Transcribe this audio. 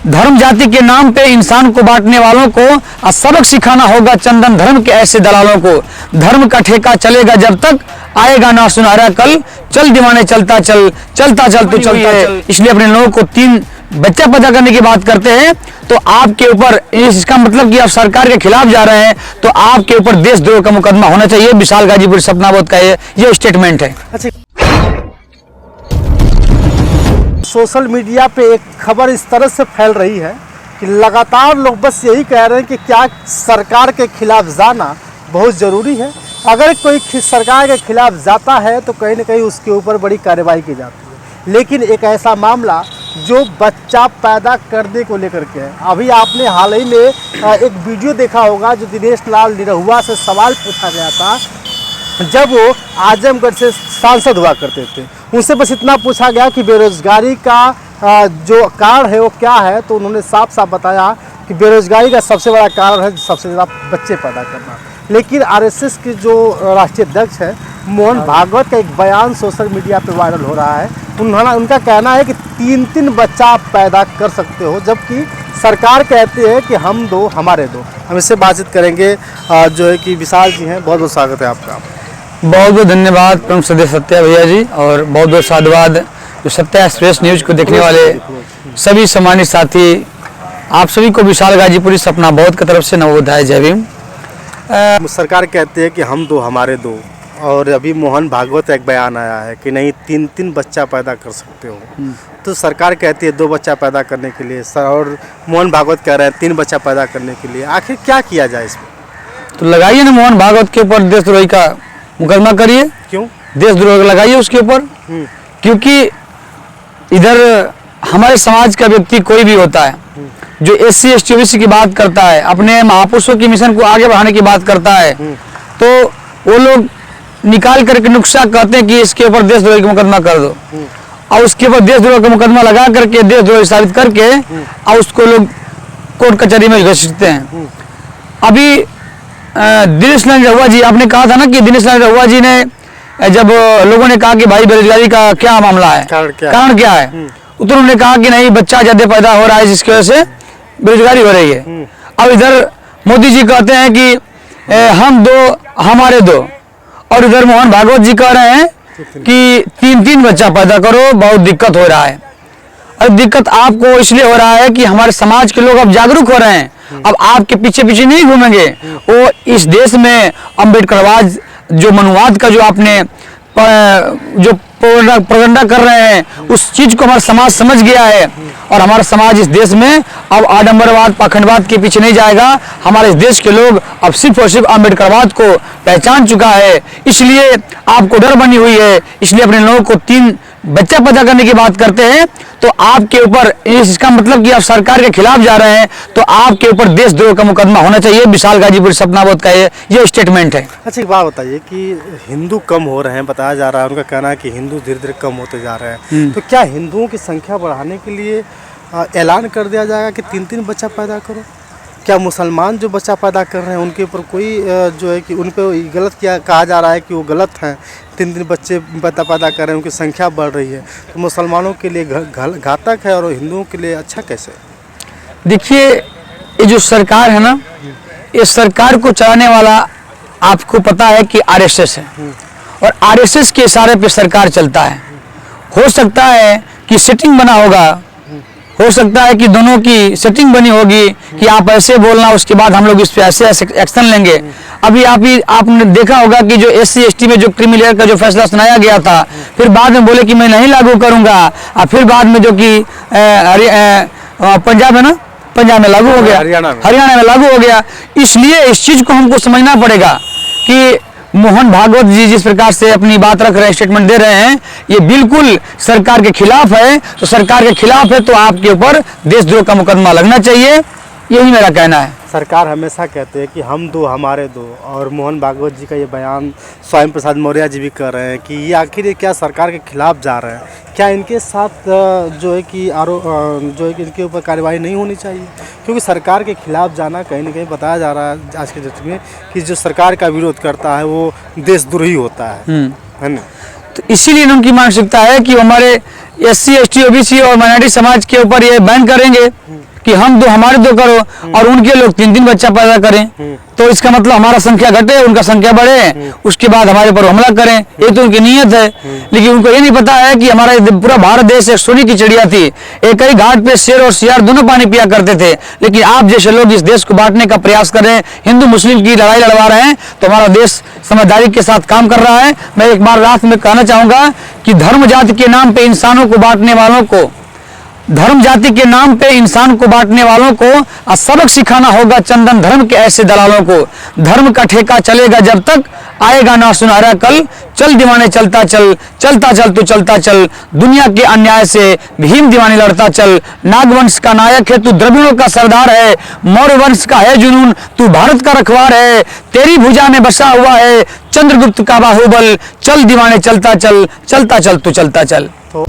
धर्म जाति के नाम पे इंसान को बांटने वालों को सबक सिखाना होगा चंदन धर्म के ऐसे दलालों को। धर्म का ठेका चलेगा जब तक आएगा ना सुनहरा कल, चल दीवाने चलता चल, चलता चल तू चलता चल। इसलिए अपने लोगों को 3 बच्चा पैदा करने की बात करते हैं तो आपके ऊपर, इसका मतलब कि आप सरकार के खिलाफ जा रहे हैं तो आपके ऊपर देशद्रोह का मुकदमा होना चाहिए। विशाल गाजीपुर सपना बोध का ये स्टेटमेंट है। अच्छा, सोशल मीडिया पे एक खबर इस तरह से फैल रही है कि लगातार लोग बस यही कह रहे हैं कि क्या सरकार के खिलाफ जाना बहुत ज़रूरी है। अगर कोई सरकार के खिलाफ जाता है तो कहीं ना कहीं उसके ऊपर बड़ी कार्रवाई की जाती है। लेकिन एक ऐसा मामला जो बच्चा पैदा करने को लेकर के है, अभी आपने हाल ही में एक वीडियो देखा होगा जो दिनेश लाल निरहुआ से सवाल पूछा गया था जब वो आजमगढ़ से सांसद हुआ करते थे। उनसे बस इतना पूछा गया कि बेरोजगारी का जो कारण है वो क्या है, तो उन्होंने साफ साफ बताया कि बेरोजगारी का सबसे बड़ा कारण है सबसे ज़्यादा बच्चे पैदा करना। लेकिन आरएसएस के जो राष्ट्रीय अध्यक्ष है मोहन भागवत का एक बयान सोशल मीडिया पे वायरल हो रहा है। उनका कहना है कि 3 बच्चा आप पैदा कर सकते हो, जबकि सरकार कहती है कि हम 2 हमारे 2। हम इससे बातचीत करेंगे जो है कि विशाल जी हैं। बहुत बहुत स्वागत है आपका। बहुत बहुत धन्यवाद प्रमुख सदस्य सत्या भैया जी, और बहुत बहुत साधुवाद जो सत्या एक्सप्रेस न्यूज को देखने वाले सभी सम्मानित साथी, आप सभी को विशाल गाजीपुरी सपना बोध की तरफ से नवोदय जय भीम। सरकार कहती है कि हम 2 हमारे 2, और अभी मोहन भागवत एक बयान आया है कि नहीं 3 बच्चा पैदा कर सकते हो। तो सरकार कहती है 2 बच्चा पैदा करने के लिए, और मोहन भागवत कह रहे हैं 3 बच्चा पैदा करने के लिए। आखिर क्या किया जाए इसमें? तो लगाइए ना मोहन भागवत के ऊपर देशद्रोही का मुकदमा करिए। क्यों देशद्रोह लगाइए उसके ऊपर? क्योंकि इधर हमारे समाज का व्यक्ति कोई भी होता है जो SC ST OBC की बात करता है, अपने महापुरुषों की मिशन को आगे बढ़ाने की बात करता है, तो वो लोग निकाल करके नुस्खा कहते हैं कि इसके ऊपर देशद्रोह का मुकदमा कर दो, और उसके ऊपर देशद्रोह का मुकदमा लगा करके देशद्रोह साबित करके और उसको लोग कोर्ट कचहरी में घसीटते हैं। अभी दिनेश लाल निरहुआ जी, आपने कहा था ना कि दिनेश लाल निरहुआ जी ने जब लोगों ने कहा कि भाई बेरोजगारी का क्या मामला है, कारण क्या है, तो उन्होंने कहा कि नहीं बच्चा ज्यादा पैदा हो रहा है जिसकी वजह से बेरोजगारी हो रही है। अब इधर मोदी जी कहते हैं कि हम 2 हमारे 2, और इधर मोहन भागवत जी कह रहे हैं कि 3 बच्चा पैदा करो, बहुत दिक्कत हो रहा है। और दिक्कत आपको इसलिए हो रहा है कि हमारे समाज के लोग अब जागरूक हो रहे हैं, अब आपके पीछे पीछे नहीं घूमेंगे। वो इस देश में अम्बेडकरवाद जो मनुवाद का जो आपने जो प्रोपेगेंडा कर रहे हैं उस चीज को हमारा समाज समझ गया है, और हमारा समाज इस देश में अब आडंबरवाद पाखंडवाद के पीछे नहीं जाएगा। हमारे इस देश के लोग अब सिर्फ और सिर्फ अम्बेडकरवाद को पहचान चुका है, इसलिए आपको डर बनी हुई है। इसलिए अपने लोगों को 3 बच्चा पैदा करने की बात करते हैं तो आपके ऊपर, इसका मतलब कि आप सरकार के खिलाफ जा रहे हैं तो आपके ऊपर देशद्रोह का मुकदमा होना चाहिए। विशाल गाजीपुर सपना बोध का ये स्टेटमेंट है। अच्छा, एक बात बताइए कि हिंदू कम हो रहे हैं, बताया जा रहा है, उनका कहना है कि हिंदू धीरे धीरे कम होते जा रहे हैं, तो क्या हिंदुओं की संख्या बढ़ाने के लिए ऐलान कर दिया जाएगा कि 3 बच्चा पैदा करो? क्या मुसलमान जो बच्चा पैदा कर रहे हैं उनके ऊपर कोई जो है कि उन पर गलत क्या कहा जा रहा है कि वो गलत हैं, 3 बच्चे पैदा कर रहे हैं, उनकी संख्या बढ़ रही है, तो मुसलमानों के लिए घातक है और हिंदुओं के लिए अच्छा कैसे? देखिए, ये जो सरकार है ना, ये सरकार को चलाने वाला आपको पता है कि RSS है, और RSS के इशारे पे सरकार चलता है। हो सकता है कि सेटिंग बना होगा, हो सकता है कि दोनों की सेटिंग बनी होगी कि आप ऐसे बोलना, उसके बाद हम लोग इस पे ऐसे एक्शन लेंगे। अभी आपने देखा होगा कि जो SC ST में जो क्रीमी लेयर का जो फैसला सुनाया गया था, फिर बाद में बोले कि मैं नहीं लागू करूंगा, और फिर बाद में जो कि पंजाब है ना, पंजाब में लागू हो गया, हरियाणा में लागू हो गया। इसलिए इस चीज को हमको समझना पड़ेगा कि मोहन भागवत जी जिस प्रकार से अपनी बात रख रहे हैं, स्टेटमेंट दे रहे हैं, ये बिल्कुल सरकार के खिलाफ है। तो सरकार के खिलाफ है तो आपके ऊपर देशद्रोह का मुकदमा लगना चाहिए, यही मेरा कहना है। सरकार हमेशा कहते हैं कि हम 2 हमारे 2, और मोहन भागवत जी का ये बयान स्वयं प्रसाद मौर्य जी भी कर रहे हैं कि ये आखिर ये क्या सरकार के खिलाफ जा रहे हैं? क्या इनके साथ जो है कि जो है कि इनके ऊपर कार्रवाई नहीं होनी चाहिए? क्योंकि सरकार के खिलाफ जाना कहीं ना कहीं बताया जा रहा है आज के डेट में कि जो सरकार का विरोध करता है वो देशद्रोही होता है ना। तो इसीलिए उनकी मानसिकता है कि हमारे SC ST OBC और माइनॉरिटी समाज के ऊपर ये बैन करेंगे कि हम दो हमारे दो करो और उनके लोग 3-3 बच्चा पैदा करें, तो इसका मतलब हमारा संख्या घटे उनका संख्या बढ़े, उसके बाद हमारे पर हमला करें, ये तो उनकी नीयत है। लेकिन उनको ये नहीं पता है कि हमारा पूरा भारत देश एक सोने की चिड़िया थी, एक ही घाट पे शेर और सियार दोनों पानी पिया करते थे। लेकिन आप जैसे लोग इस देश को बांटने का प्रयास कर रहे हैं, हिंदू मुस्लिम की लड़ाई लड़वा रहे हैं, तो हमारा देश समझदारी के साथ काम कर रहा है। मैं एक बार रात में कहना चाहूंगा कि धर्म जाति के नाम पे इंसानों को बांटने वालों को, धर्म जाति के नाम पे इंसान को बांटने वालों को सबक सिखाना होगा चंदन धर्म के ऐसे दलालों को। धर्म का ठेका चलेगा जब तक आएगा ना सुनहरा कल, चल दीवाने चलता चल, चलता चल तू चलता चल, दुनिया के अन्याय से भीम दीवाने लड़ता चल। नागवंश का नायक है तू, द्रविड़ों का सरदार है, मौर्य वंश का है जुनून तू, भारत का रखवार है, तेरी भुजा में बसा हुआ है चंद्रगुप्त का बाहुबल, चल दीवाने चलता चल, चलता चल तू चलता चल। तो